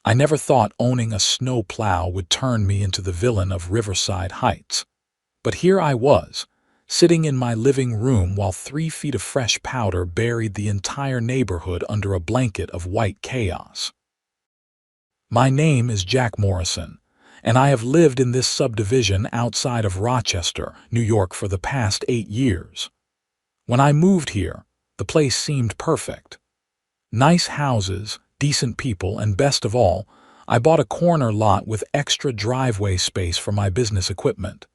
I never thought owning a snow plow would turn me into the villain of Riverside Heights. But here I was, sitting in my living room while 3 feet of fresh powder buried the entire neighborhood under a blanket of white chaos. My name is Jack Morrison, and I have lived in this subdivision outside of Rochester, New York for the past 8 years. When I moved here, the place seemed perfect. Nice houses, decent people, and best of all, I bought a corner lot with extra driveway space for my business equipment.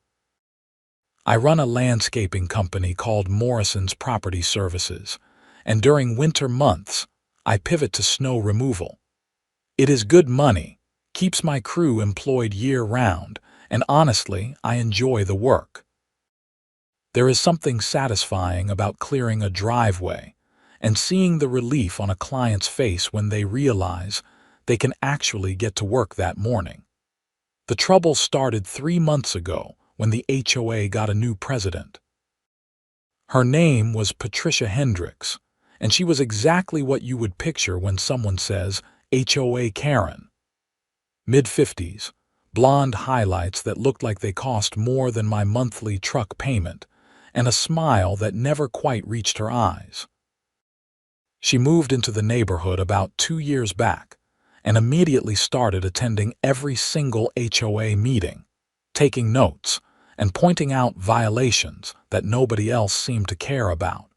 I run a landscaping company called Morrison's Property Services, and during winter months, I pivot to snow removal. It is good money, keeps my crew employed year-round, and honestly, I enjoy the work. There is something satisfying about clearing a driveway and seeing the relief on a client's face when they realize they can actually get to work that morning. The trouble started 3 months ago when the HOA got a new president. Her name was Patricia Hendricks, and she was exactly what you would picture when someone says HOA Karen. Mid-50s, blonde highlights that looked like they cost more than my monthly truck payment, and a smile that never quite reached her eyes. She moved into the neighborhood about 2 years back and immediately started attending every single HOA meeting, taking notes, and pointing out violations that nobody else seemed to care about.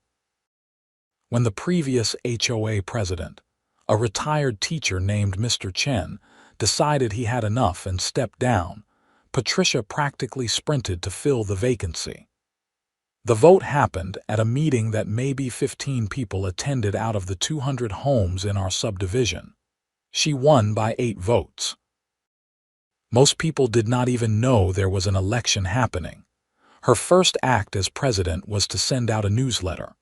When the previous HOA president, a retired teacher named Mr. Chen, decided he had enough and stepped down, Patricia practically sprinted to fill the vacancy. The vote happened at a meeting that maybe 15 people attended out of the 200 homes in our subdivision. She won by 8 votes. Most people did not even know there was an election happening. Her first act as president was to send out a newsletter.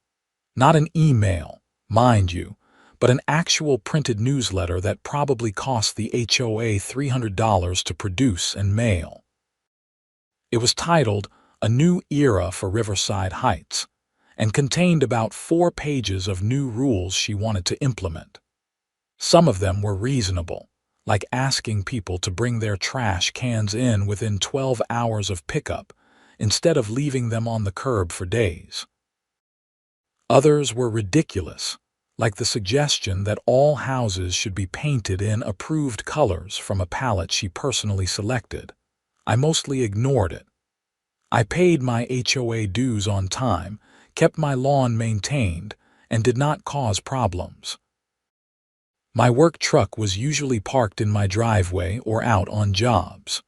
Not an email, mind you, but an actual printed newsletter that probably cost the HOA $300 to produce and mail. It was titled A New Era for Riverside Heights, and contained about 4 pages of new rules she wanted to implement. Some of them were reasonable, like asking people to bring their trash cans in within 12 hours of pickup, instead of leaving them on the curb for days. Others were ridiculous, like the suggestion that all houses should be painted in approved colors from a palette she personally selected. I mostly ignored it. I paid my HOA dues on time, kept my lawn maintained, and did not cause problems. My work truck was usually parked in my driveway or out on jobs.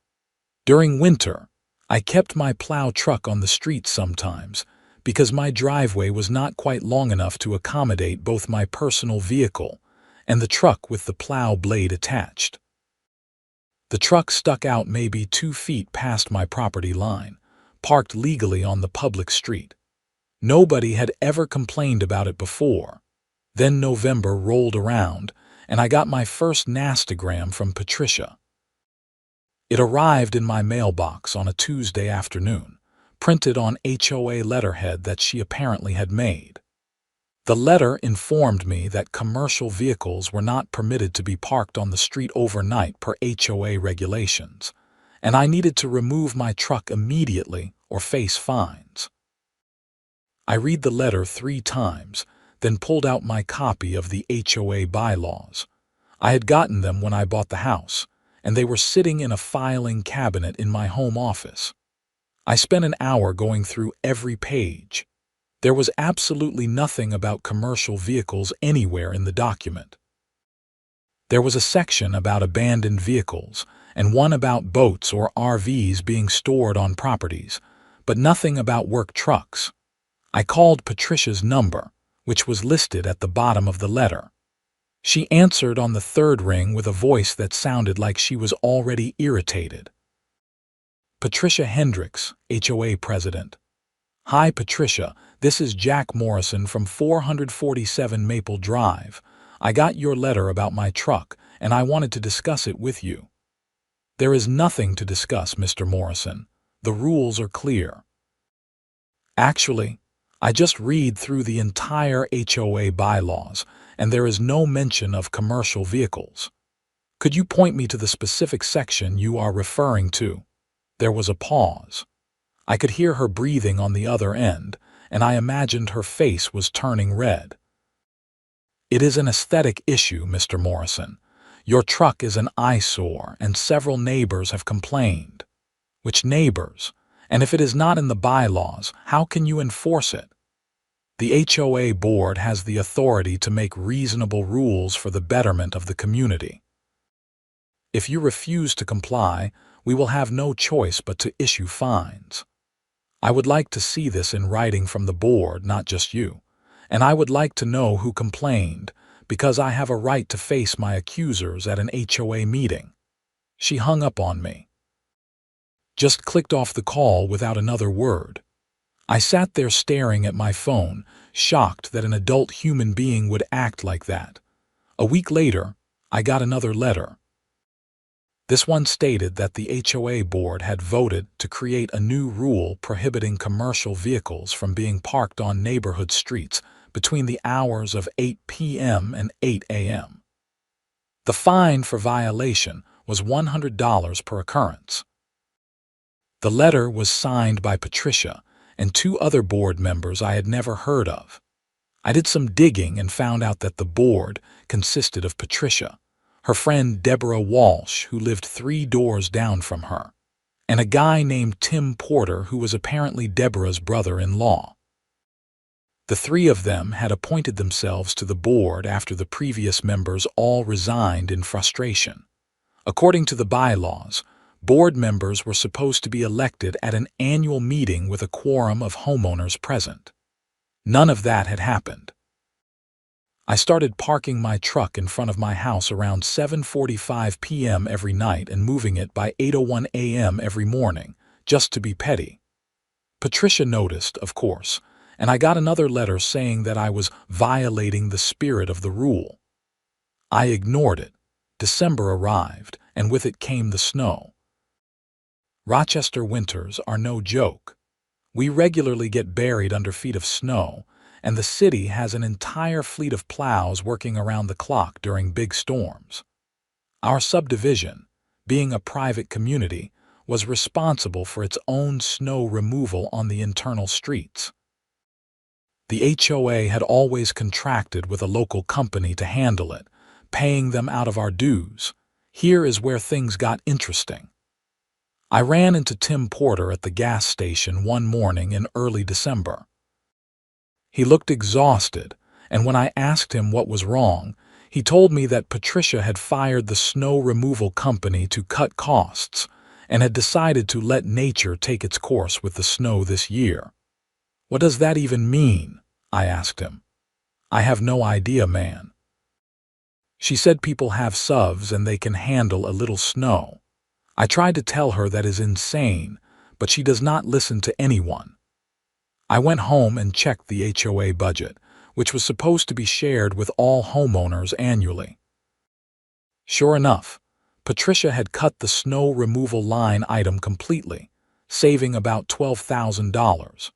During winter, I kept my plow truck on the street sometimes because my driveway was not quite long enough to accommodate both my personal vehicle and the truck with the plow blade attached. The truck stuck out maybe 2 feet past my property line, parked legally on the public street. Nobody had ever complained about it before. Then November rolled around, and I got my first nastogram from Patricia. It arrived in my mailbox on a Tuesday afternoon, printed on HOA letterhead that she apparently had made. The letter informed me that commercial vehicles were not permitted to be parked on the street overnight per HOA regulations, and I needed to remove my truck immediately or face fines. I read the letter 3 times, then pulled out my copy of the HOA bylaws. I had gotten them when I bought the house, and they were sitting in a filing cabinet in my home office. I spent an hour going through every page. There was absolutely nothing about commercial vehicles anywhere in the document. There was a section about abandoned vehicles and one about boats or RVs being stored on properties, but nothing about work trucks. I called Patricia's number, which was listed at the bottom of the letter. She answered on the 3rd ring with a voice that sounded like she was already irritated. Patricia Hendricks, HOA president. Hi Patricia, this is Jack Morrison from 447 Maple Drive. I got your letter about my truck, and I wanted to discuss it with you. There is nothing to discuss, Mr. Morrison. The rules are clear. Actually, I just read through the entire HOA bylaws, and there is no mention of commercial vehicles. Could you point me to the specific section you are referring to? There was a pause. I could hear her breathing on the other end, and I imagined her face was turning red. It is an aesthetic issue, Mr. Morrison. Your truck is an eyesore, and several neighbors have complained. Which neighbors? And if it is not in the bylaws, how can you enforce it? The HOA board has the authority to make reasonable rules for the betterment of the community. If you refuse to comply, we will have no choice but to issue fines. I would like to see this in writing from the board, not just you. And I would like to know who complained, because I have a right to face my accusers at an HOA meeting. She hung up on me. Just clicked off the call without another word. I sat there staring at my phone, shocked that an adult human being would act like that. A week later, I got another letter. This one stated that the HOA board had voted to create a new rule prohibiting commercial vehicles from being parked on neighborhood streets between the hours of 8 p.m. and 8 a.m. The fine for violation was $100 per occurrence. The letter was signed by Patricia and two other board members I had never heard of. I did some digging and found out that the board consisted of Patricia, her friend Deborah Walsh, who lived 3 doors down from her, and a guy named Tim Porter, who was apparently Deborah's brother-in-law. The 3 of them had appointed themselves to the board after the previous members all resigned in frustration. According to the bylaws, board members were supposed to be elected at an annual meeting with a quorum of homeowners present. None of that had happened. I started parking my truck in front of my house around 7:45 p.m. every night and moving it by 8:01 a.m. every morning, just to be petty. Patricia noticed, of course, and I got another letter saying that I was violating the spirit of the rule. I ignored it. December arrived, and with it came the snow. Rochester winters are no joke. We regularly get buried under feet of snow, and the city has an entire fleet of plows working around the clock during big storms. Our subdivision, being a private community, was responsible for its own snow removal on the internal streets. The HOA had always contracted with a local company to handle it, paying them out of our dues. Here is where things got interesting. I ran into Tim Porter at the gas station one morning in early December. He looked exhausted, and when I asked him what was wrong, he told me that Patricia had fired the snow removal company to cut costs and had decided to let nature take its course with the snow this year. What does that even mean? I asked him. I have no idea, man. She said people have SUVs and they can handle a little snow. I tried to tell her that is insane, but she does not listen to anyone. I went home and checked the HOA budget, which was supposed to be shared with all homeowners annually. Sure enough, Patricia had cut the snow removal line item completely, saving about $12,000.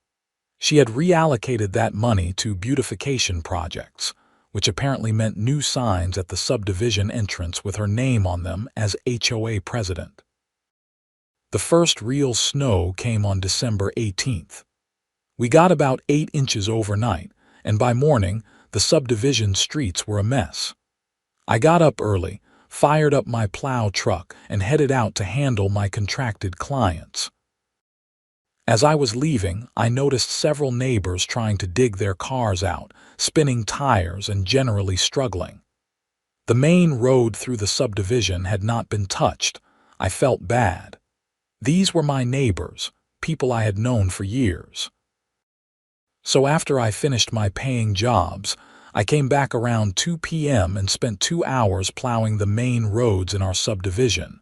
She had reallocated that money to beautification projects, which apparently meant new signs at the subdivision entrance with her name on them as HOA president. The first real snow came on December 18th. We got about 8 inches overnight, and by morning, the subdivision streets were a mess. I got up early, fired up my plow truck, and headed out to handle my contracted clients. As I was leaving, I noticed several neighbors trying to dig their cars out, spinning tires and generally struggling. The main road through the subdivision had not been touched. I felt bad. These were my neighbors, people I had known for years. So after I finished my paying jobs, I came back around 2 p.m. and spent 2 hours plowing the main roads in our subdivision.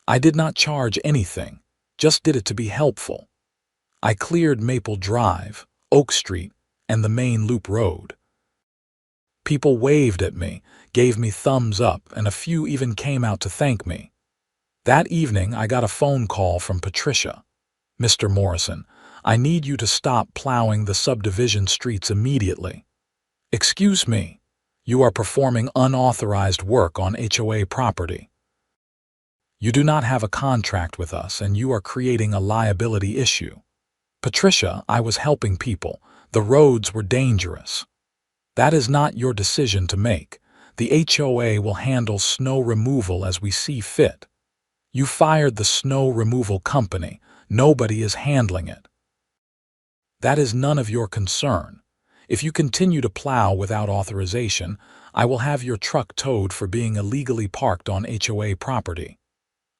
I did not charge anything, just did it to be helpful. I cleared Maple Drive, Oak Street, and the main loop road. People waved at me, gave me thumbs up, and a few even came out to thank me. That evening, I got a phone call from Patricia. "Mr. Morrison, I need you to stop plowing the subdivision streets immediately." "Excuse me, You are performing unauthorized work on HOA property. You do not have a contract with us and you are creating a liability issue. Patricia, I was helping people. The roads were dangerous. That is not your decision to make. The HOA will handle snow removal as we see fit. You fired the snow removal company. Nobody is handling it. That is none of your concern. If you continue to plow without authorization, I will have your truck towed for being illegally parked on HOA property.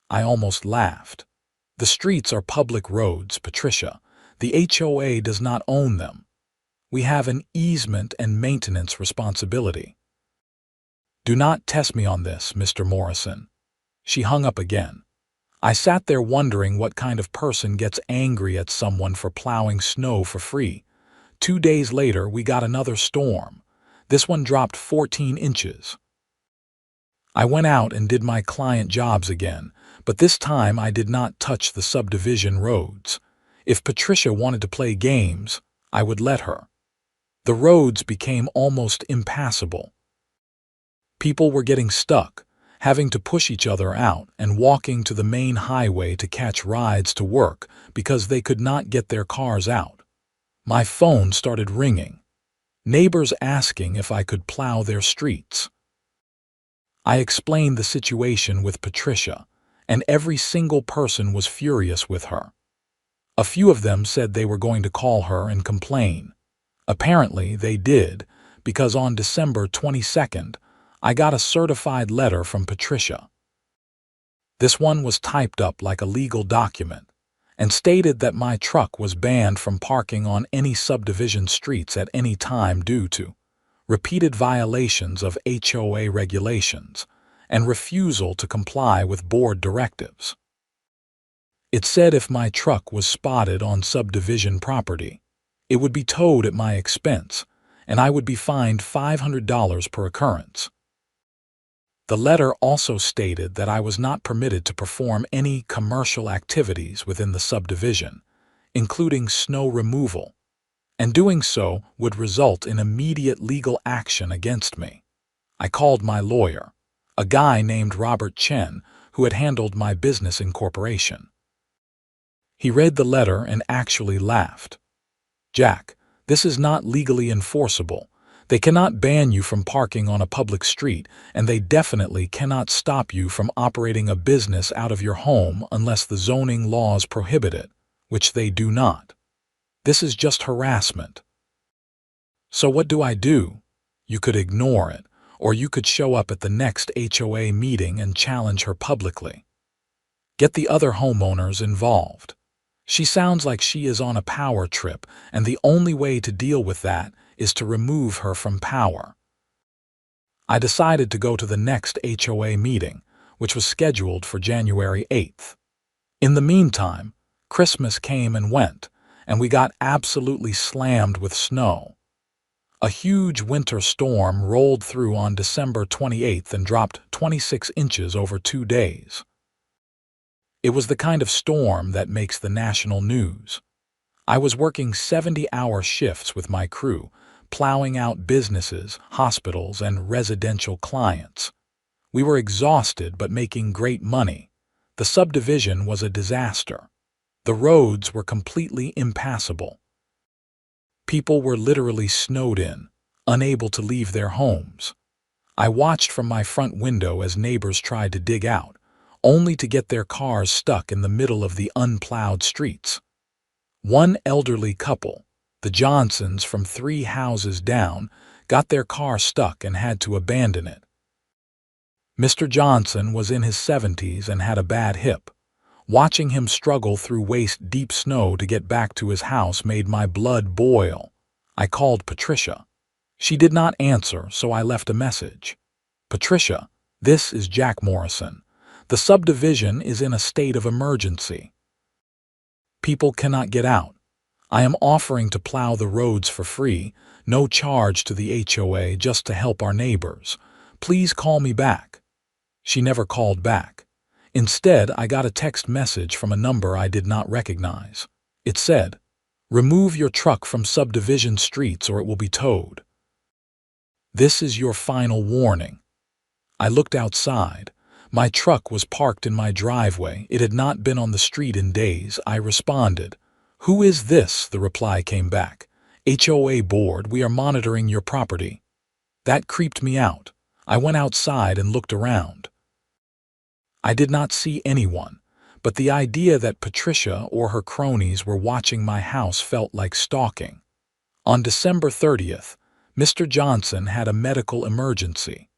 I almost laughed. The streets are public roads, Patricia. The HOA does not own them. We have an easement and maintenance responsibility. Do not test me on this, Mr. Morrison. She hung up again. I sat there wondering what kind of person gets angry at someone for plowing snow for free. 2 days later, we got another storm. This one dropped 14 inches. I went out and did my client jobs again, but this time I did not touch the subdivision roads. If Patricia wanted to play games, I would let her. The roads became almost impassable. People were getting stuck, having to push each other out and walking to the main highway to catch rides to work because they could not get their cars out. My phone started ringing. Neighbors asking if I could plow their streets. I explained the situation with Patricia, and every single person was furious with her. A few of them said they were going to call her and complain. Apparently, they did, because on December 22nd, I got a certified letter from Patricia. This one was typed up like a legal document and stated that my truck was banned from parking on any subdivision streets at any time due to repeated violations of HOA regulations and refusal to comply with board directives. It said if my truck was spotted on subdivision property, it would be towed at my expense, and I would be fined $500 per occurrence. The letter also stated that I was not permitted to perform any commercial activities within the subdivision, including snow removal, and doing so would result in immediate legal action against me. I called my lawyer, a guy named Robert Chen, who had handled my business incorporation. He read the letter and actually laughed. "Jack, this is not legally enforceable. They cannot ban you from parking on a public street, and they definitely cannot stop you from operating a business out of your home unless the zoning laws prohibit it, which they do not. This is just harassment." So what do I do? You could ignore it, or you could show up at the next HOA meeting and challenge her publicly. Get the other homeowners involved. She sounds like she is on a power trip, and the only way to deal with that is to remove her from power. I decided to go to the next HOA meeting, which was scheduled for January 8th. In the meantime, Christmas came and went, and we got absolutely slammed with snow. A huge winter storm rolled through on December 28th and dropped 26 inches over 2 days. It was the kind of storm that makes the national news. I was working 70-hour shifts with my crew, plowing out businesses, hospitals, and residential clients. We were exhausted but making great money. The subdivision was a disaster. The roads were completely impassable. People were literally snowed in, unable to leave their homes. I watched from my front window as neighbors tried to dig out, only to get their cars stuck in the middle of the unplowed streets. One elderly couple, the Johnsons from 3 houses down, got their car stuck and had to abandon it. Mr. Johnson was in his 70s and had a bad hip. Watching him struggle through waist-deep snow to get back to his house made my blood boil. I called Patricia. She did not answer, so I left a message. "Patricia, this is Jack Morrison. The subdivision is in a state of emergency. People cannot get out. I am offering to plow the roads for free, no charge to the HOA, just to help our neighbors. Please call me back." She never called back. Instead, I got a text message from a number I did not recognize. It said, "Remove your truck from subdivision streets or it will be towed." This is your final warning." I looked outside. My truck was parked in my driveway. It had not been on the street in days. I responded. "Who is this?" The reply came back. "HOA board, we are monitoring your property." That creeped me out. I went outside and looked around. I did not see anyone, but the idea that Patricia or her cronies were watching my house felt like stalking. On December 30th, Mr. Johnson had a medical emergency.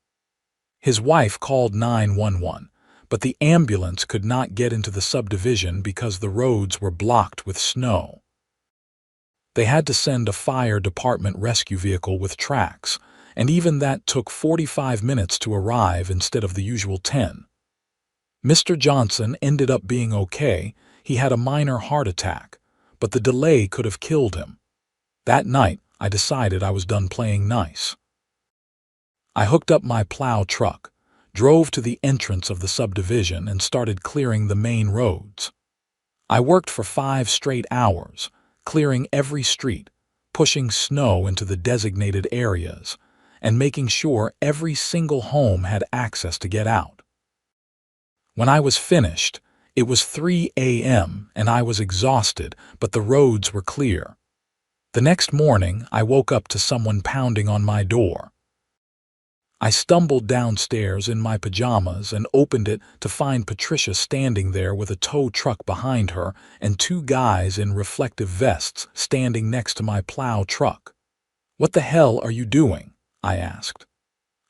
His wife called 911, but the ambulance could not get into the subdivision because the roads were blocked with snow. They had to send a fire department rescue vehicle with tracks, and even that took 45 minutes to arrive instead of the usual 10. Mr. Johnson ended up being okay. He had a minor heart attack, but the delay could have killed him. That night, I decided I was done playing nice. I hooked up my plow truck, drove to the entrance of the subdivision, and started clearing the main roads. I worked for 5 straight hours, clearing every street, pushing snow into the designated areas, and making sure every single home had access to get out. When I was finished, it was 3 a.m. and I was exhausted, but the roads were clear. The next morning, I woke up to someone pounding on my door. I stumbled downstairs in my pajamas and opened it to find Patricia standing there with a tow truck behind her and 2 guys in reflective vests standing next to my plow truck. "What the hell are you doing?" I asked.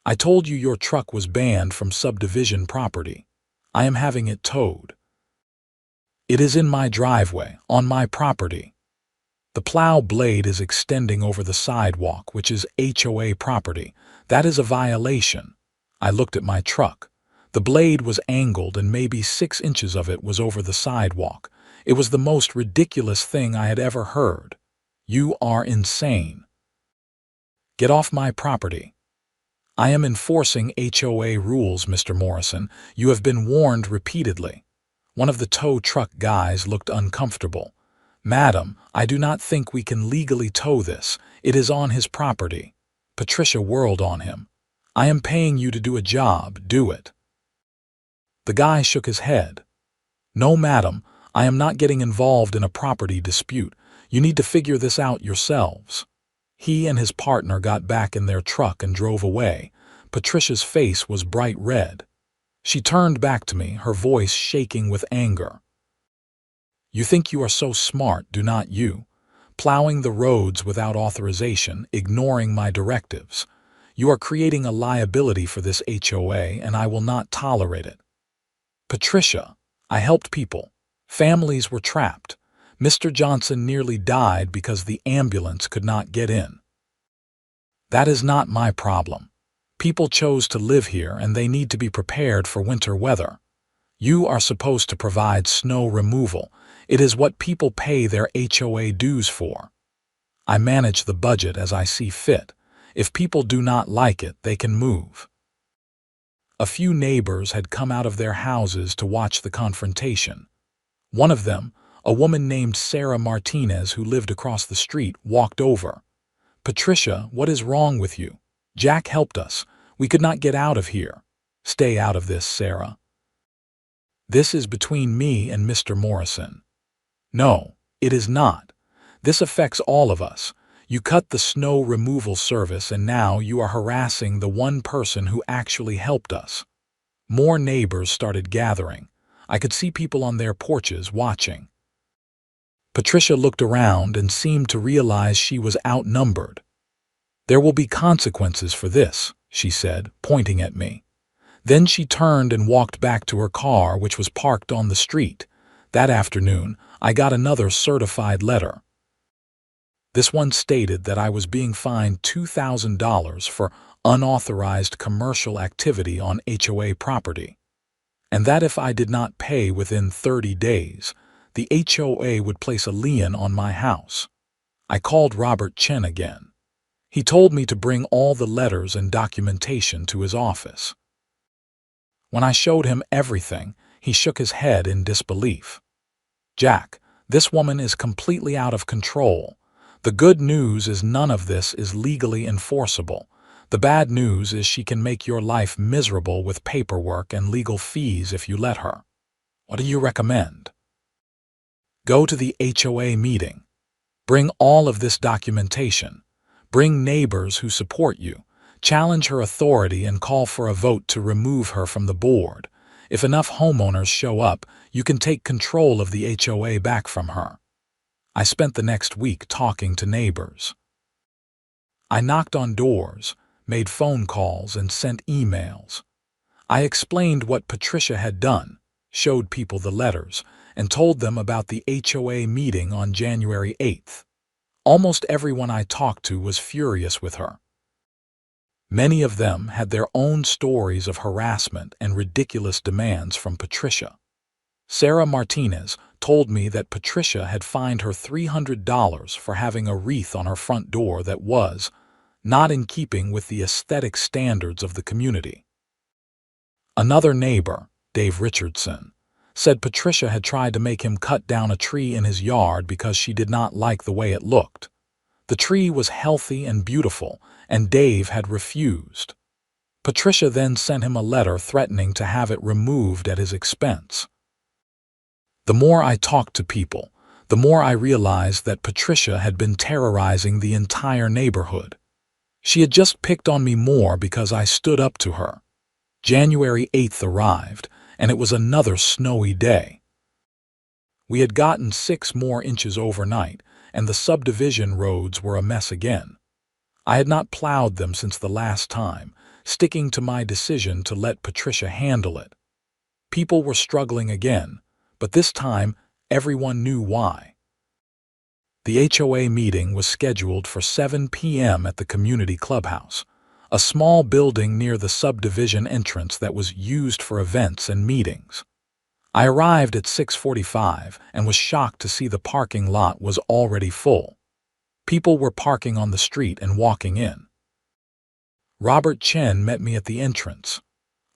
"I told you your truck was banned from subdivision property. I am having it towed." "It is in my driveway, on my property." "The plow blade is extending over the sidewalk, which is HOA property. That is a violation." I looked at my truck. The blade was angled and maybe 6 inches of it was over the sidewalk. It was the most ridiculous thing I had ever heard. "You are insane." "Get off my property." "I am enforcing HOA rules, Mr. Morrison. You have been warned repeatedly." One of the tow truck guys looked uncomfortable. "Madam, I do not think we can legally tow this. It is on his property." Patricia whirled on him. "I am paying you to do a job. Do it." The guy shook his head. "No, madam, I am not getting involved in a property dispute. You need to figure this out yourselves." He and his partner got back in their truck and drove away. Patricia's face was bright red. She turned back to me, her voice shaking with anger. "You think you are so smart, do not you? Plowing the roads without authorization, ignoring my directives. You are creating a liability for this HOA, and I will not tolerate it." "Patricia, I helped people. Families were trapped. Mr. Johnson nearly died because the ambulance could not get in." "That is not my problem. People chose to live here and they need to be prepared for winter weather. You are supposed to provide snow removal. It is what people pay their HOA dues for. I manage the budget as I see fit. If people do not like it, they can move." A few neighbors had come out of their houses to watch the confrontation. One of them, a woman named Sarah Martinez who lived across the street, walked over. "Patricia, what is wrong with you? Jack helped us. We could not get out of here." "Stay out of this, Sarah. This is between me and Mr. Morrison." "No, it is not. This affects all of us. You cut the snow removal service and now you are harassing the one person who actually helped us." More neighbors started gathering. I could see people on their porches watching. Patricia looked around and seemed to realize she was outnumbered. "There will be consequences for this," she said, pointing at me. Then she turned and walked back to her car, which was parked on the street. That afternoon, I got another certified letter. This one stated that I was being fined $2,000 for unauthorized commercial activity on HOA property, and that if I did not pay within 30 days, the HOA would place a lien on my house. I called Robert Chen again. He told me to bring all the letters and documentation to his office. When I showed him everything, he shook his head in disbelief. "Jack, this woman is completely out of control. The good news is none of this is legally enforceable. The bad news is she can make your life miserable with paperwork and legal fees if you let her. What do you recommend? Go to the HOA meeting. Bring all of this documentation. Bring neighbors who support you. Challenge her authority and call for a vote to remove her from the board. If enough homeowners show up, you can take control of the HOA back from her. I spent the next week talking to neighbors. I knocked on doors, made phone calls, and sent emails. I explained what Patricia had done, showed people the letters, and told them about the HOA meeting on January 8th. Almost everyone I talked to was furious with her. Many of them had their own stories of harassment and ridiculous demands from Patricia. Sarah Martinez told me that Patricia had fined her $300 for having a wreath on her front door that was not in keeping with the aesthetic standards of the community. Another neighbor, Dave Richardson, said Patricia had tried to make him cut down a tree in his yard because she did not like the way it looked. The tree was healthy and beautiful, and Dave had refused. Patricia then sent him a letter threatening to have it removed at his expense. The more I talked to people, the more I realized that Patricia had been terrorizing the entire neighborhood. She had just picked on me more because I stood up to her. January 8th arrived, and it was another snowy day. We had gotten 6 more inches overnight, and the subdivision roads were a mess again. I had not plowed them since the last time, sticking to my decision to let Patricia handle it. People were struggling again, but this time everyone knew why. The HOA meeting was scheduled for 7 p.m. at the community clubhouse, a small building near the subdivision entrance that was used for events and meetings. I arrived at 6:45 and was shocked to see the parking lot was already full. People were parking on the street and walking in. Robert Chen met me at the entrance.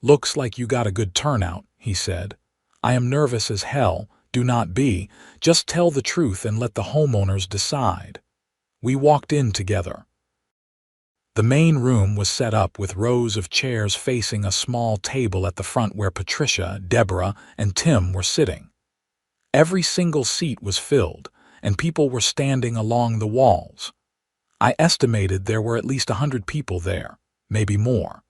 "Looks like you got a good turnout," he said. "I am nervous as hell. Do not be. Just tell the truth and let the homeowners decide." We walked in together. The main room was set up with rows of chairs facing a small table at the front where Patricia, Deborah, and Tim were sitting. Every single seat was filled, and people were standing along the walls. I estimated there were at least 100 people there, maybe more.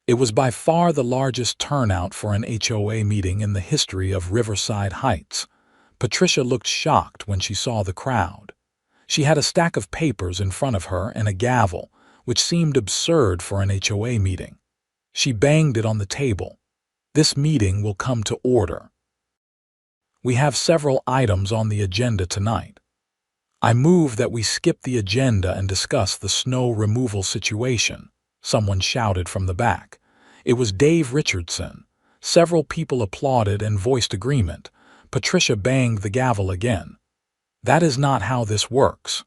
It was by far the largest turnout for an HOA meeting in the history of Riverside Heights. Patricia looked shocked when she saw the crowd. She had a stack of papers in front of her and a gavel, which seemed absurd for an HOA meeting. She banged it on the table. "This meeting will come to order. We have several items on the agenda tonight. I move that we skip the agenda and discuss the snow removal situation," someone shouted from the back. It was Dave Richardson. Several people applauded and voiced agreement. Patricia banged the gavel again. "That is not how this works.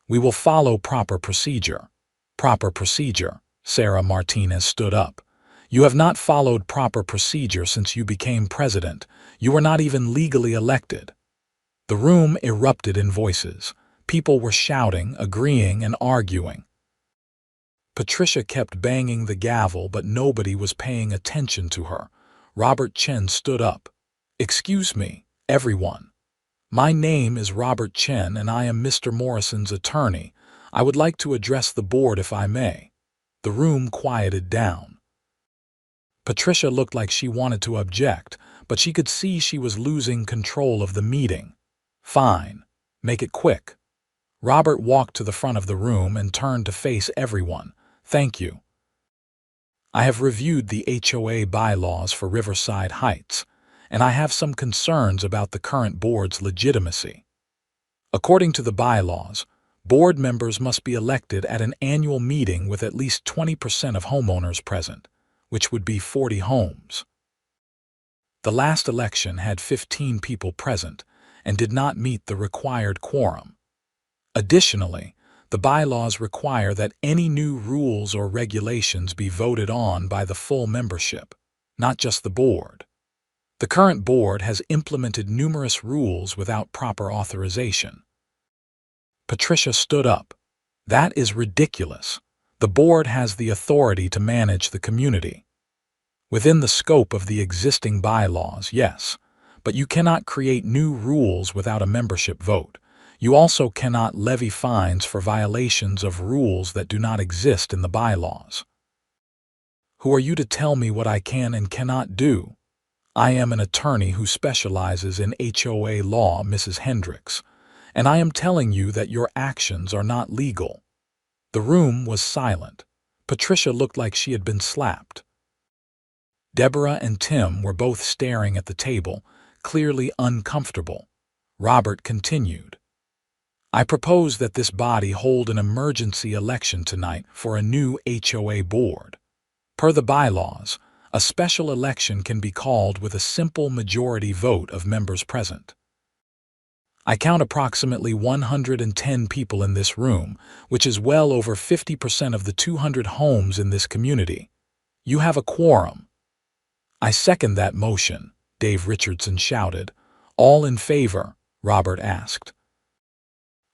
We will follow proper procedure." "Proper procedure?" Sarah Martinez stood up. "You have not followed proper procedure since you became president. You were not even legally elected." The room erupted in voices. People were shouting, agreeing, and arguing. Patricia kept banging the gavel, but nobody was paying attention to her. Robert Chen stood up. "Excuse me, everyone. My name is Robert Chen, and I am Mr. Morrison's attorney. I would like to address the board if I may." The room quieted down. Patricia looked like she wanted to object, but she could see she was losing control of the meeting. "Fine. Make it quick." Robert walked to the front of the room and turned to face everyone. "Thank you. I have reviewed the HOA bylaws for Riverside Heights, and I have some concerns about the current board's legitimacy. According to the bylaws, board members must be elected at an annual meeting with at least 20% of homeowners present, which would be 40 homes. The last election had 15 people present and did not meet the required quorum. Additionally, the bylaws require that any new rules or regulations be voted on by the full membership, not just the board. The current board has implemented numerous rules without proper authorization." Patricia stood up. That is ridiculous. The board has the authority to manage the community. Within the scope of the existing bylaws, yes, but you cannot create new rules without a membership vote. You also cannot levy fines for violations of rules that do not exist in the bylaws. Who are you to tell me what I can and cannot do? I am an attorney who specializes in HOA law, Mrs. Hendricks, and I am telling you that your actions are not legal. The room was silent. Patricia looked like she had been slapped. Deborah and Tim were both staring at the table, clearly uncomfortable. Robert continued. I propose that this body hold an emergency election tonight for a new HOA board. Per the bylaws, a special election can be called with a simple majority vote of members present. I count approximately 110 people in this room, which is well over 50% of the 200 homes in this community. You have a quorum. I second that motion, Dave Richardson shouted. All in favor? Robert asked.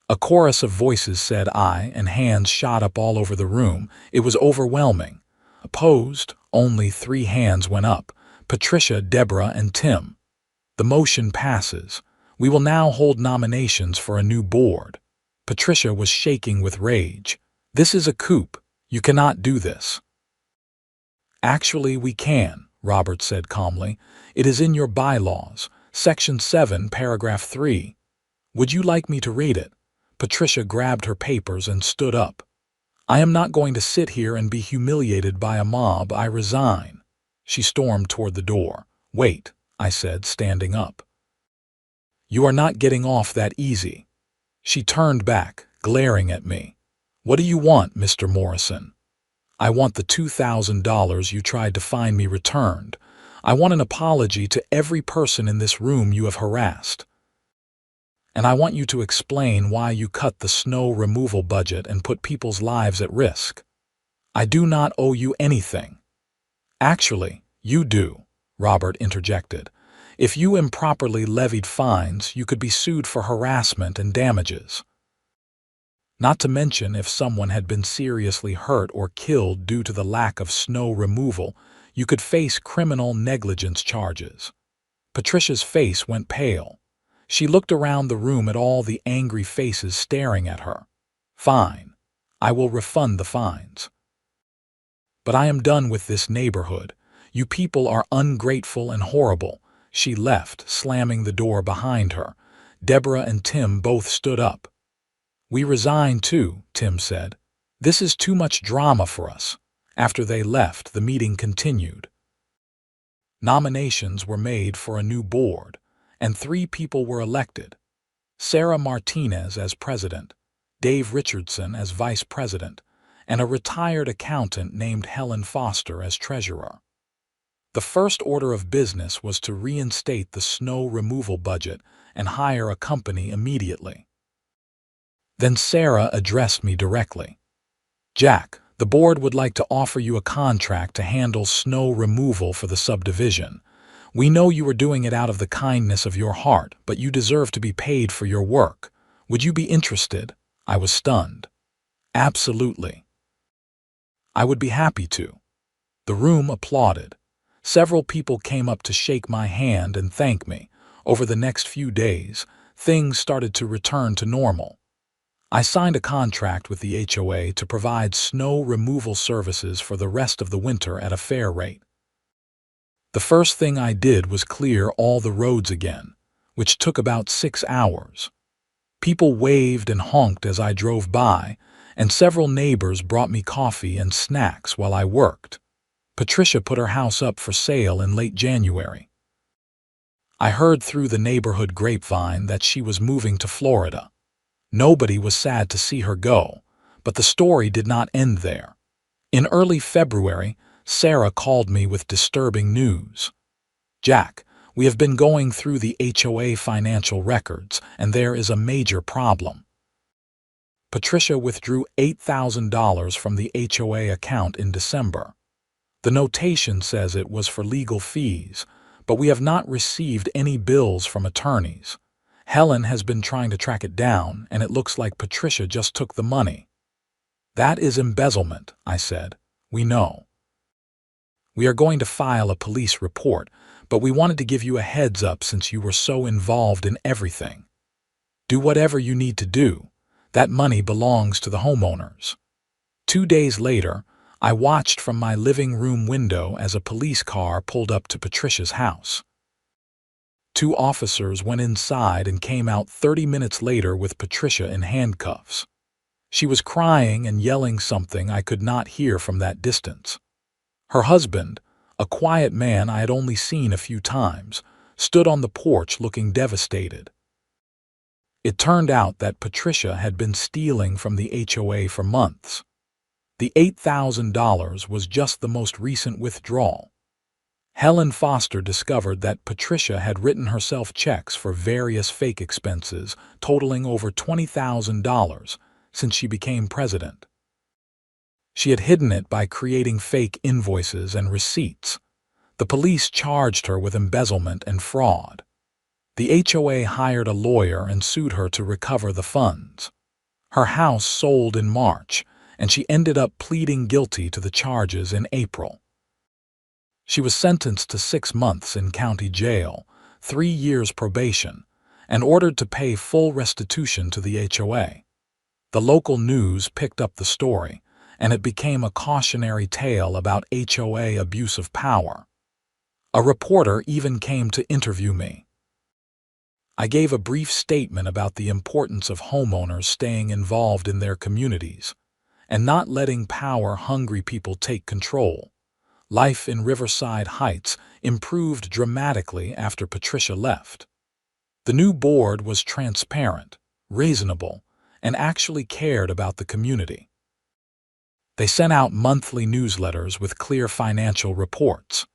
A chorus of voices said aye, and hands shot up all over the room. It was overwhelming. Opposed? Only 3 hands went up: Patricia, Deborah, and Tim. The motion passes. We will now hold nominations for a new board. Patricia was shaking with rage. This is a coup. You cannot do this. Actually, we can, Robert said calmly. It is in your bylaws, Section 7, Paragraph 3. Would you like me to read it? Patricia grabbed her papers and stood up. I am not going to sit here and be humiliated by a mob. I resign. She stormed toward the door. Wait, I said, standing up. You are not getting off that easy. She turned back, glaring at me. What do you want, Mr. Morrison? I want the $2,000 you tried to find me returned. I want an apology to every person in this room you have harassed. And I want you to explain why you cut the snow removal budget and put people's lives at risk. I do not owe you anything. Actually, you do, Robert interjected. If you improperly levied fines, you could be sued for harassment and damages. Not to mention if someone had been seriously hurt or killed due to the lack of snow removal, you could face criminal negligence charges. Patricia's face went pale. She looked around the room at all the angry faces staring at her. Fine. I will refund the fines. But I am done with this neighborhood. You people are ungrateful and horrible. She left, slamming the door behind her. Deborah and Tim both stood up. We resign too, Tim said. This is too much drama for us. After they left, the meeting continued. Nominations were made for a new board, and 3 people were elected. Sarah Martinez as president, Dave Richardson as vice president, and a retired accountant named Helen Foster as treasurer. The first order of business was to reinstate the snow removal budget and hire a company immediately. Then Sarah addressed me directly. Jack, the board would like to offer you a contract to handle snow removal for the subdivision. We know you are doing it out of the kindness of your heart, but you deserve to be paid for your work. Would you be interested? I was stunned. Absolutely. I would be happy to. The room applauded. Several people came up to shake my hand and thank me. Over the next few days, things started to return to normal. I signed a contract with the HOA to provide snow removal services for the rest of the winter at a fair rate. The first thing I did was clear all the roads again, which took about 6 hours. People waved and honked as I drove by, and several neighbors brought me coffee and snacks while I worked. Patricia put her house up for sale in late January. I heard through the neighborhood grapevine that she was moving to Florida. Nobody was sad to see her go, but the story did not end there. In early February, Sarah called me with disturbing news. Jack, we have been going through the HOA financial records, and there is a major problem. Patricia withdrew $8,000 from the HOA account in December. The notation says it was for legal fees, but we have not received any bills from attorneys. Helen has been trying to track it down, and it looks like Patricia just took the money. "That is embezzlement," I said. "We know. We are going to file a police report, but we wanted to give you a heads up since you were so involved in everything. Do whatever you need to do. That money belongs to the homeowners." 2 days later, I watched from my living room window as a police car pulled up to Patricia's house. 2 officers went inside and came out 30 minutes later with Patricia in handcuffs. She was crying and yelling something I could not hear from that distance. Her husband, a quiet man I had only seen a few times, stood on the porch looking devastated. It turned out that Patricia had been stealing from the HOA for months. The $8,000 was just the most recent withdrawal. Helen Foster discovered that Patricia had written herself checks for various fake expenses totaling over $20,000 since she became president. She had hidden it by creating fake invoices and receipts. The police charged her with embezzlement and fraud. The HOA hired a lawyer and sued her to recover the funds. Her house sold in March, and she ended up pleading guilty to the charges in April. She was sentenced to 6 months in county jail, 3 years probation, and ordered to pay full restitution to the HOA. The local news picked up the story, and it became a cautionary tale about HOA abuse of power. A reporter even came to interview me. I gave a brief statement about the importance of homeowners staying involved in their communities and not letting power-hungry people take control. Life in Riverside Heights improved dramatically after Patricia left. The new board was transparent, reasonable, and actually cared about the community. They sent out monthly newsletters with clear financial reports.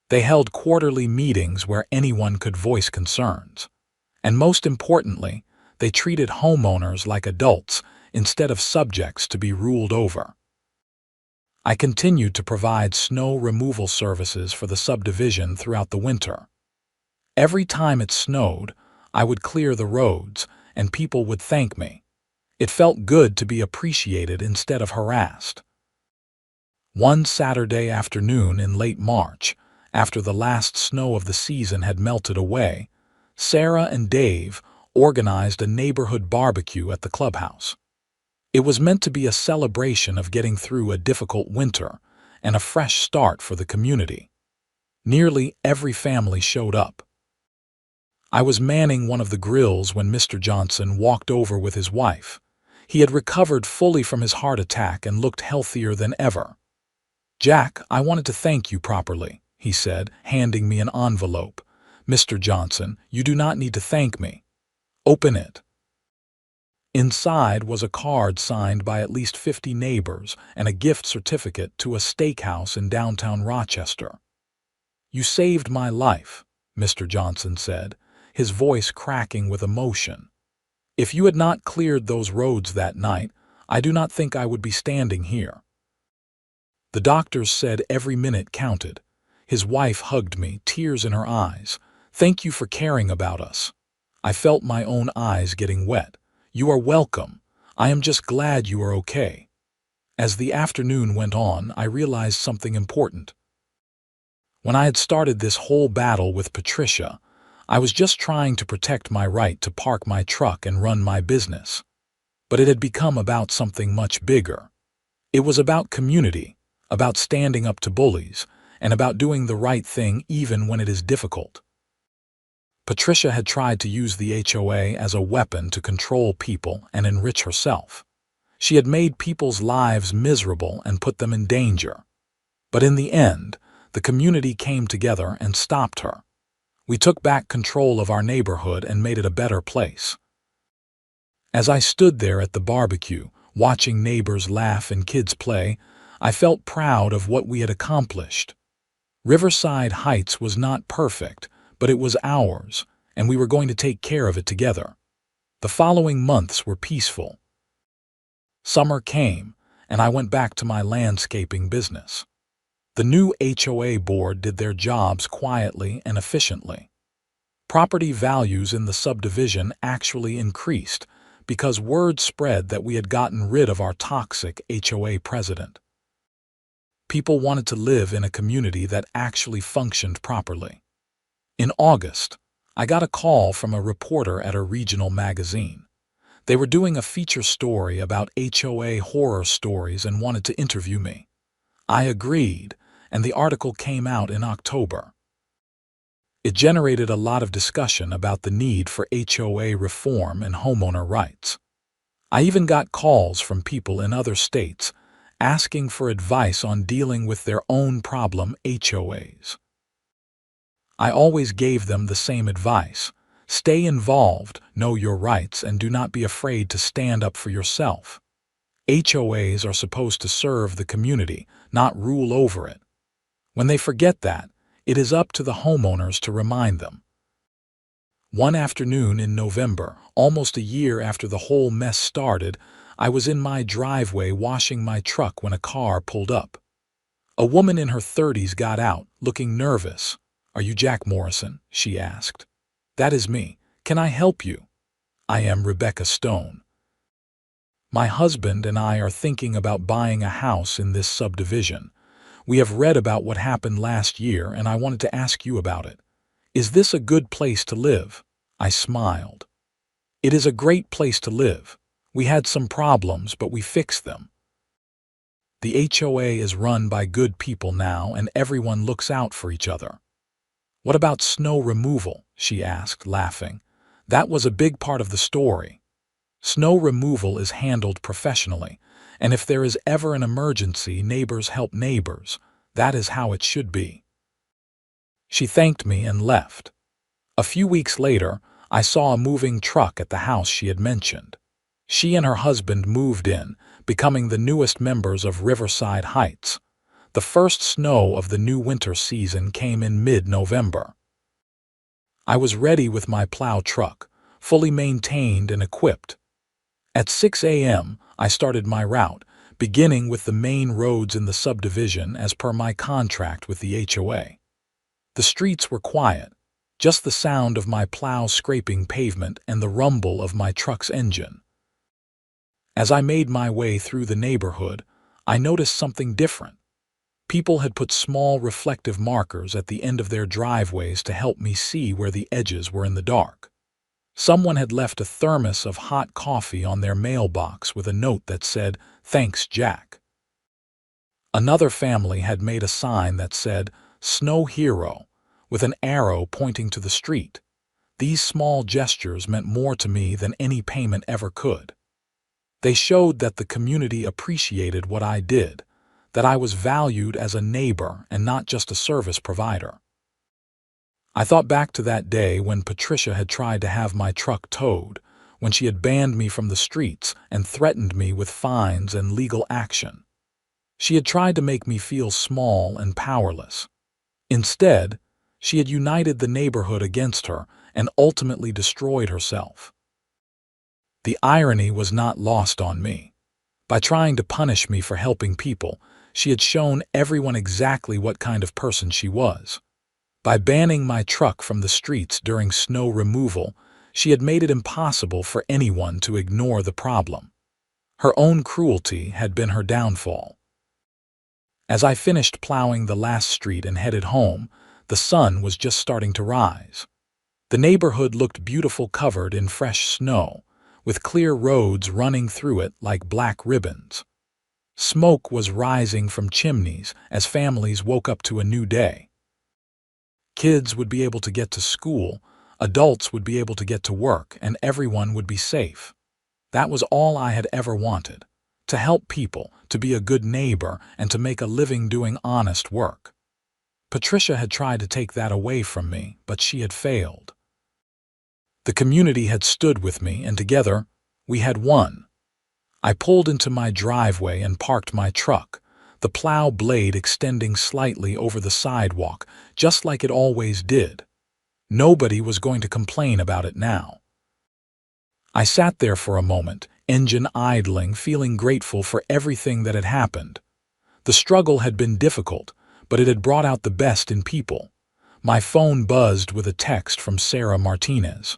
They held quarterly meetings where anyone could voice concerns. And most importantly, they treated homeowners like adults instead of subjects to be ruled over. I continued to provide snow removal services for the subdivision throughout the winter. Every time it snowed, I would clear the roads, and people would thank me. It felt good to be appreciated instead of harassed. One Saturday afternoon in late March, after the last snow of the season had melted away, Sarah and Dave organized a neighborhood barbecue at the clubhouse. It was meant to be a celebration of getting through a difficult winter and a fresh start for the community. Nearly every family showed up. I was manning one of the grills when Mr. Johnson walked over with his wife. He had recovered fully from his heart attack and looked healthier than ever. "Jack, I wanted to thank you properly," he said, handing me an envelope. "Mr. Johnson, you do not need to thank me. Open it." Inside was a card signed by at least 50 neighbors and a gift certificate to a steakhouse in downtown Rochester. "You saved my life," Mr. Johnson said, his voice cracking with emotion. "If you had not cleared those roads that night, I do not think I would be standing here." The doctors said every minute counted. His wife hugged me, tears in her eyes. "Thank you for caring about us." I felt my own eyes getting wet. "You are welcome. I am just glad you are okay." As the afternoon went on, I realized something important. When I had started this whole battle with Patricia, I was just trying to protect my right to park my truck and run my business. But it had become about something much bigger. It was about community, about standing up to bullies, and about doing the right thing even when it is difficult. Patricia had tried to use the HOA as a weapon to control people and enrich herself. She had made people's lives miserable and put them in danger. But in the end, the community came together and stopped her. We took back control of our neighborhood and made it a better place. As I stood there at the barbecue, watching neighbors laugh and kids play, I felt proud of what we had accomplished. Riverside Heights was not perfect, but it was ours, and we were going to take care of it together. The following months were peaceful. Summer came, and I went back to my landscaping business. The new HOA board did their jobs quietly and efficiently. Property values in the subdivision actually increased, because word spread that we had gotten rid of our toxic HOA president. People wanted to live in a community that actually functioned properly. In August, I got a call from a reporter at a regional magazine. They were doing a feature story about HOA horror stories and wanted to interview me. I agreed, and the article came out in October. It generated a lot of discussion about the need for HOA reform and homeowner rights. I even got calls from people in other states asking for advice on dealing with their own problem HOAs. I always gave them the same advice: stay involved, know your rights, and do not be afraid to stand up for yourself. HOAs are supposed to serve the community, not rule over it. When they forget that, it is up to the homeowners to remind them. One afternoon in November, almost a year after the whole mess started, I was in my driveway washing my truck when a car pulled up. A woman in her 30s got out, looking nervous. "Are you Jack Morrison?" she asked. "That is me. Can I help you?" "I am Rebecca Stone. My husband and I are thinking about buying a house in this subdivision. We have read about what happened last year, and I wanted to ask you about it. Is this a good place to live?" I smiled. "It is a great place to live. We had some problems, but we fixed them. The HOA is run by good people now, and everyone looks out for each other." "What about snow removal?" she asked, laughing. "That was a big part of the story." "Snow removal is handled professionally, and if there is ever an emergency, neighbors help neighbors. That is how it should be." She thanked me and left. A few weeks later, I saw a moving truck at the house she had mentioned. She and her husband moved in, becoming the newest members of Riverside Heights. The first snow of the new winter season came in mid-November. I was ready with my plow truck, fully maintained and equipped. At 6 a.m., I started my route, beginning with the main roads in the subdivision as per my contract with the HOA. The streets were quiet, just the sound of my plow scraping pavement and the rumble of my truck's engine. As I made my way through the neighborhood, I noticed something different. People had put small reflective markers at the end of their driveways to help me see where the edges were in the dark. Someone had left a thermos of hot coffee on their mailbox with a note that said, "Thanks, Jack." Another family had made a sign that said, "Snow Hero," with an arrow pointing to the street. These small gestures meant more to me than any payment ever could. They showed that the community appreciated what I did, that I was valued as a neighbor and not just a service provider. I thought back to that day when Patricia had tried to have my truck towed, when she had banned me from the streets and threatened me with fines and legal action. She had tried to make me feel small and powerless. Instead, she had united the neighborhood against her and ultimately destroyed herself. The irony was not lost on me. By trying to punish me for helping people, she had shown everyone exactly what kind of person she was. By banning my truck from the streets during snow removal, she had made it impossible for anyone to ignore the problem. Her own cruelty had been her downfall. As I finished plowing the last street and headed home, the sun was just starting to rise. The neighborhood looked beautiful, covered in fresh snow, with clear roads running through it like black ribbons. Smoke was rising from chimneys as families woke up to a new day. Kids would be able to get to school, adults would be able to get to work, and everyone would be safe. That was all I had ever wanted: to help people, to be a good neighbor, and to make a living doing honest work. Patricia had tried to take that away from me, but she had failed. The community had stood with me, and together, we had won. I pulled into my driveway and parked my truck, the plow blade extending slightly over the sidewalk, just like it always did. Nobody was going to complain about it now. I sat there for a moment, engine idling, feeling grateful for everything that had happened. The struggle had been difficult, but it had brought out the best in people. My phone buzzed with a text from Sarah Martinez.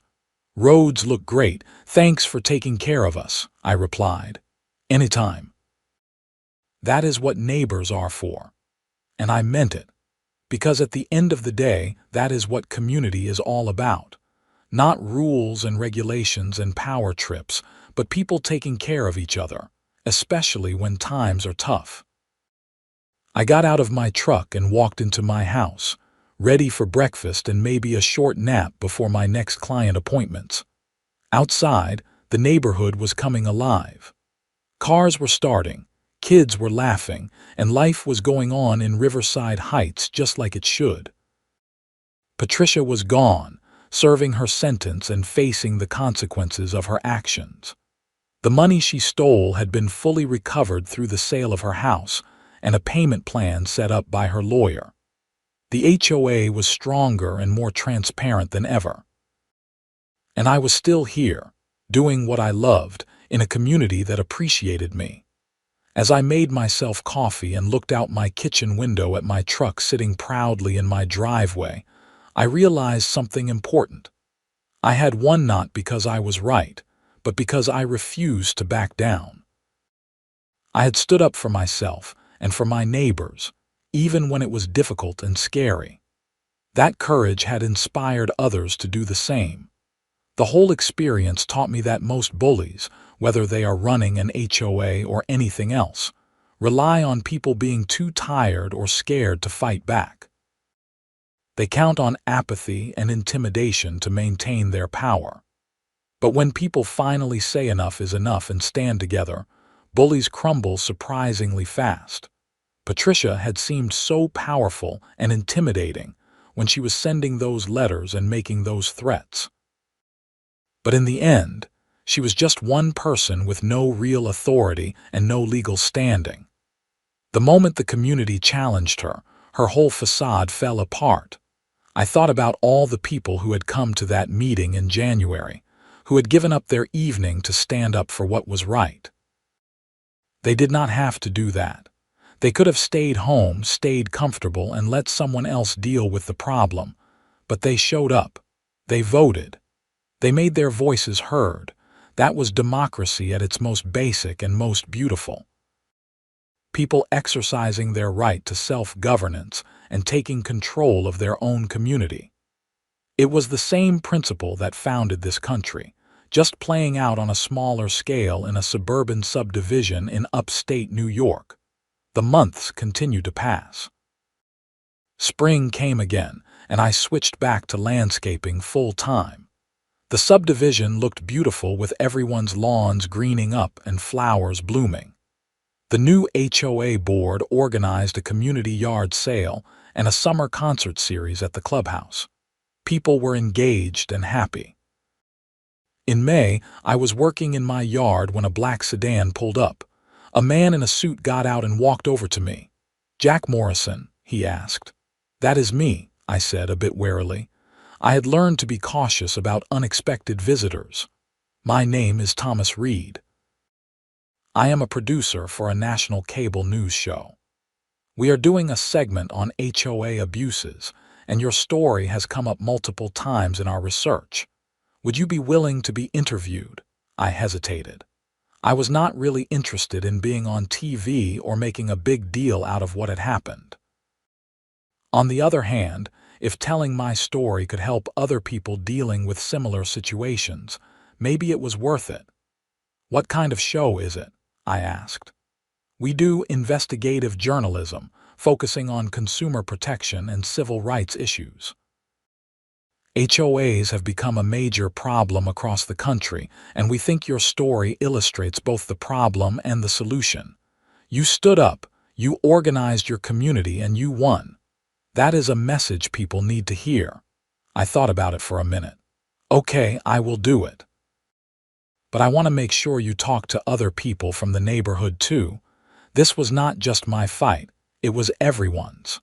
"Roads look great. Thanks for taking care of us," I replied. "Anytime." That is what neighbors are for. And I meant it. Because at the end of the day, that is what community is all about. Not rules and regulations and power trips, but people taking care of each other, especially when times are tough. I got out of my truck and walked into my house, ready for breakfast and maybe a short nap before my next client appointments. Outside, the neighborhood was coming alive. Cars were starting, kids were laughing, and life was going on in Riverside Heights just like it should. Patricia was gone, serving her sentence and facing the consequences of her actions. The money she stole had been fully recovered through the sale of her house and a payment plan set up by her lawyer. The HOA was stronger and more transparent than ever. And I was still here, doing what I loved, in a community that appreciated me. As I made myself coffee and looked out my kitchen window at my truck sitting proudly in my driveway, I realized something important. I had won not because I was right, but because I refused to back down. I had stood up for myself and for my neighbors, even when it was difficult and scary. That courage had inspired others to do the same. The whole experience taught me that most bullies, whether they are running an HOA or anything else, rely on people being too tired or scared to fight back. They count on apathy and intimidation to maintain their power. But when people finally say enough is enough and stand together, bullies crumble surprisingly fast. Patricia had seemed so powerful and intimidating when she was sending those letters and making those threats. But in the end, she was just one person with no real authority and no legal standing. The moment the community challenged her, her whole facade fell apart. I thought about all the people who had come to that meeting in January, who had given up their evening to stand up for what was right. They did not have to do that. They could have stayed home, stayed comfortable, and let someone else deal with the problem. But they showed up. They voted. They made their voices heard. That was democracy at its most basic and most beautiful. People exercising their right to self-governance and taking control of their own community. It was the same principle that founded this country, just playing out on a smaller scale in a suburban subdivision in upstate New York. The months continued to pass. Spring came again, and I switched back to landscaping full-time. The subdivision looked beautiful with everyone's lawns greening up and flowers blooming. The new HOA board organized a community yard sale and a summer concert series at the clubhouse. People were engaged and happy. In May, I was working in my yard when a black sedan pulled up. A man in a suit got out and walked over to me. "Jack Morrison?" he asked. "That is me," I said a bit warily. I had learned to be cautious about unexpected visitors. "My name is Thomas Reed. I am a producer for a national cable news show. We are doing a segment on HOA abuses, and your story has come up multiple times in our research. Would you be willing to be interviewed?" I hesitated. I was not really interested in being on TV or making a big deal out of what had happened. On the other hand, if telling my story could help other people dealing with similar situations, maybe it was worth it. "What kind of show is it?" I asked. "We do investigative journalism, focusing on consumer protection and civil rights issues." HOAs have become a major problem across the country, and we think your story illustrates both the problem and the solution. You stood up, you organized your community, and you won. That is a message people need to hear. I thought about it for a minute. "Okay, I will do it. But I want to make sure you talk to other people from the neighborhood too. This was not just my fight, it was everyone's."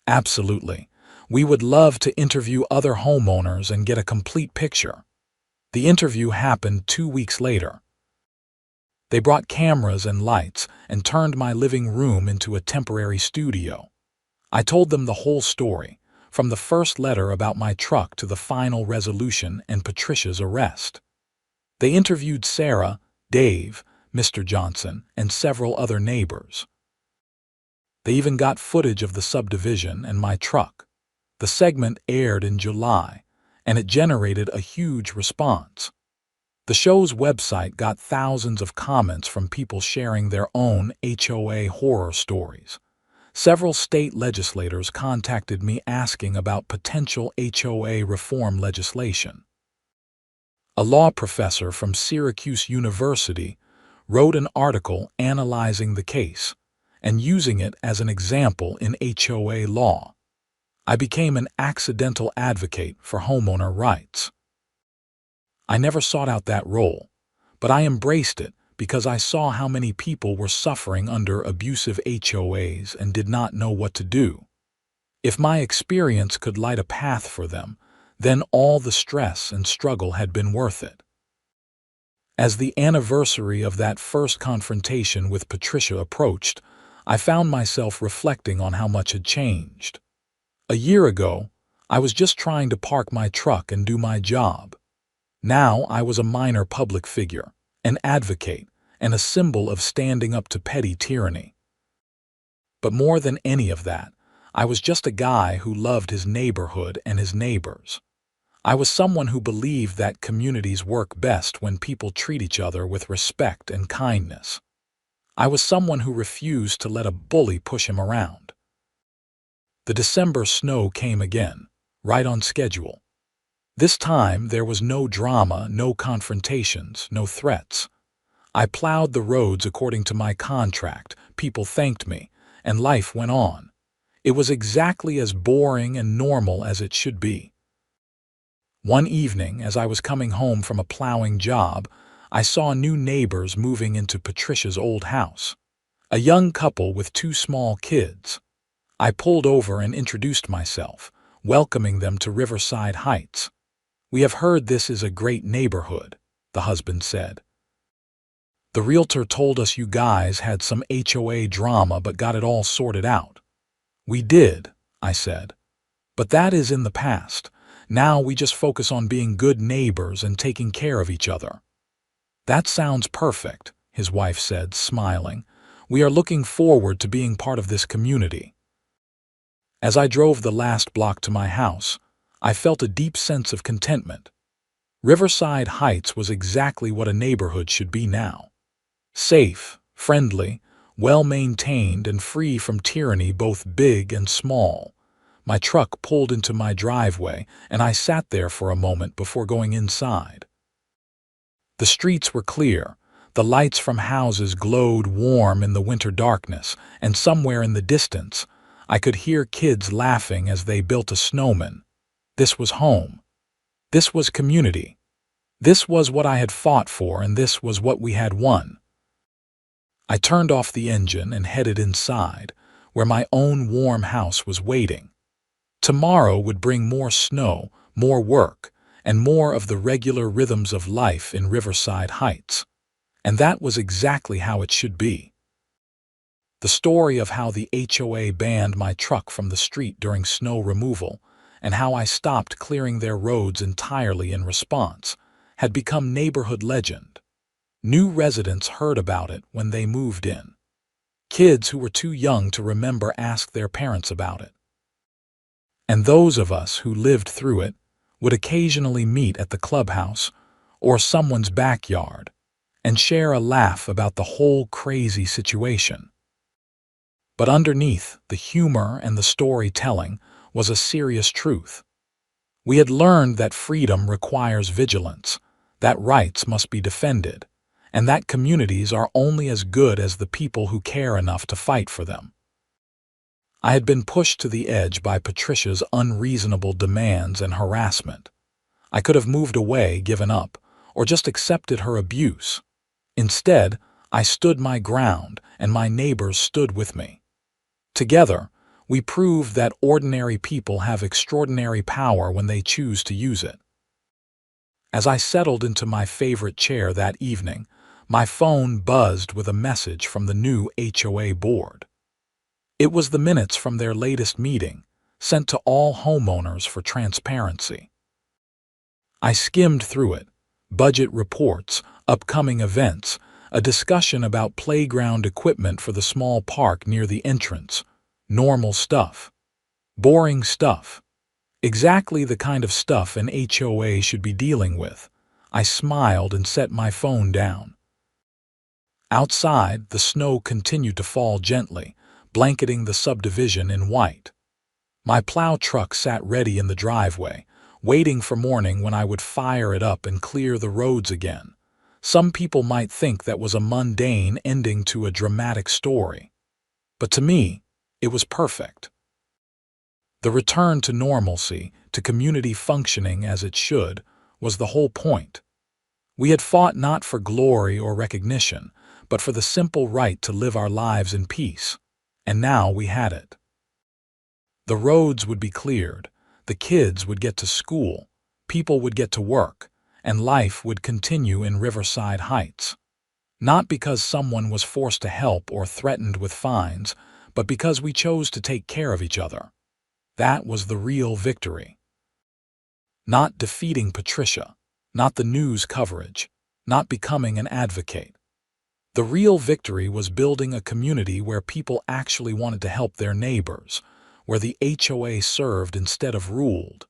"Absolutely. We would love to interview other homeowners and get a complete picture." The interview happened 2 weeks later. They brought cameras and lights and turned my living room into a temporary studio. I told them the whole story, from the first letter about my truck to the final resolution and Patricia's arrest. They interviewed Sarah, Dave, Mr. Johnson, and several other neighbors. They even got footage of the subdivision and my truck. The segment aired in July, and it generated a huge response. The show's website got thousands of comments from people sharing their own HOA horror stories. Several state legislators contacted me asking about potential HOA reform legislation. A law professor from Syracuse University wrote an article analyzing the case and using it as an example in HOA law. I became an accidental advocate for homeowner rights. I never sought out that role, but I embraced it because I saw how many people were suffering under abusive HOAs and did not know what to do. If my experience could light a path for them, then all the stress and struggle had been worth it. As the anniversary of that first confrontation with Patricia approached, I found myself reflecting on how much had changed. A year ago, I was just trying to park my truck and do my job. Now I was a minor public figure, an advocate, and a symbol of standing up to petty tyranny. But more than any of that, I was just a guy who loved his neighborhood and his neighbors. I was someone who believed that communities work best when people treat each other with respect and kindness. I was someone who refused to let a bully push him around. The December snow came again, right on schedule. This time there was no drama, no confrontations, no threats. I plowed the roads according to my contract, people thanked me, and life went on. It was exactly as boring and normal as it should be. One evening, as I was coming home from a plowing job, I saw new neighbors moving into Patricia's old house. A young couple with 2 small kids. I pulled over and introduced myself, welcoming them to Riverside Heights. "We have heard this is a great neighborhood," the husband said. "The realtor told us you guys had some HOA drama but got it all sorted out." "We did," I said. "But that is in the past. Now we just focus on being good neighbors and taking care of each other." "That sounds perfect," his wife said, smiling. "We are looking forward to being part of this community." As I drove the last block to my house, I felt a deep sense of contentment. Riverside Heights was exactly what a neighborhood should be now. Safe, friendly, well-maintained, and free from tyranny both big and small. My truck pulled into my driveway, and I sat there for a moment before going inside. The streets were clear. The lights from houses glowed warm in the winter darkness, and somewhere in the distance, I could hear kids laughing as they built a snowman. This was home. This was community. This was what I had fought for, and this was what we had won. I turned off the engine and headed inside, where my own warm house was waiting. Tomorrow would bring more snow, more work, and more of the regular rhythms of life in Riverside Heights. And that was exactly how it should be. The story of how the HOA banned my truck from the street during snow removal, and how I stopped clearing their roads entirely in response, had become neighborhood legend. New residents heard about it when they moved in. Kids who were too young to remember asked their parents about it. And those of us who lived through it would occasionally meet at the clubhouse or someone's backyard and share a laugh about the whole crazy situation. But underneath the humor and the storytelling was a serious truth. We had learned that freedom requires vigilance, that rights must be defended, and that communities are only as good as the people who care enough to fight for them. I had been pushed to the edge by Patricia's unreasonable demands and harassment. I could have moved away, given up, or just accepted her abuse. Instead, I stood my ground, and my neighbors stood with me. Together, we proved that ordinary people have extraordinary power when they choose to use it. As I settled into my favorite chair that evening, my phone buzzed with a message from the new HOA board. It was the minutes from their latest meeting, sent to all homeowners for transparency. I skimmed through it, budget reports, upcoming events, a discussion about playground equipment for the small park near the entrance. Normal stuff. Boring stuff. Exactly the kind of stuff an HOA should be dealing with. I smiled and set my phone down. Outside, the snow continued to fall gently, blanketing the subdivision in white. My plow truck sat ready in the driveway, waiting for morning when I would fire it up and clear the roads again. Some people might think that was a mundane ending to a dramatic story. But to me, it was perfect. The return to normalcy, to community functioning as it should, was the whole point. We had fought not for glory or recognition, but for the simple right to live our lives in peace. And now we had it. The roads would be cleared, the kids would get to school, people would get to work, and life would continue in Riverside Heights. Not because someone was forced to help or threatened with fines, but because we chose to take care of each other. That was the real victory. Not defeating Patricia, not the news coverage, not becoming an advocate. The real victory was building a community where people actually wanted to help their neighbors, where the HOA served instead of ruled,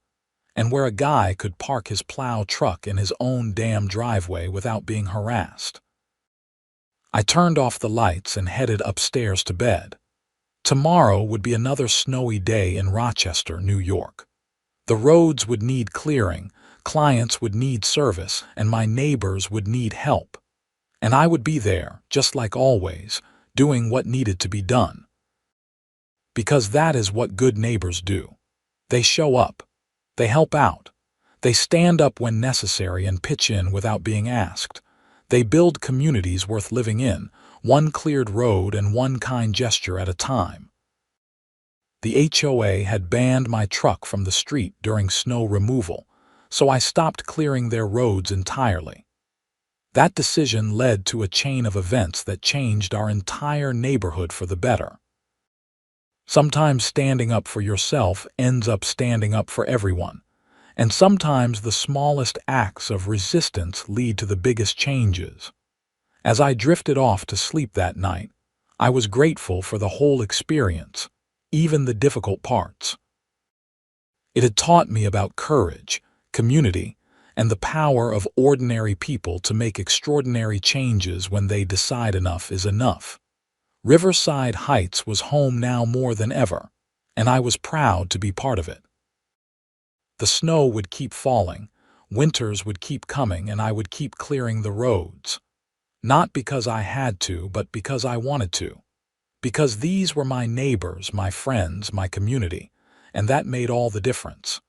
and where a guy could park his plow truck in his own damn driveway without being harassed. I turned off the lights and headed upstairs to bed. Tomorrow would be another snowy day in Rochester, New York. The roads would need clearing, clients would need service, and my neighbors would need help. And I would be there, just like always, doing what needed to be done. Because that is what good neighbors do. They show up. They help out. They stand up when necessary and pitch in without being asked. They build communities worth living in, one cleared road and one kind gesture at a time. The HOA had banned my truck from the street during snow removal, so I stopped clearing their roads entirely. That decision led to a chain of events that changed our entire neighborhood for the better. Sometimes standing up for yourself ends up standing up for everyone, and sometimes the smallest acts of resistance lead to the biggest changes. As I drifted off to sleep that night, I was grateful for the whole experience, even the difficult parts. It had taught me about courage, community, and the power of ordinary people to make extraordinary changes when they decide enough is enough. Riverside Heights was home now more than ever, and I was proud to be part of it. The snow would keep falling, winters would keep coming, and I would keep clearing the roads. Not because I had to, but because I wanted to. Because these were my neighbors, my friends, my community, and that made all the difference.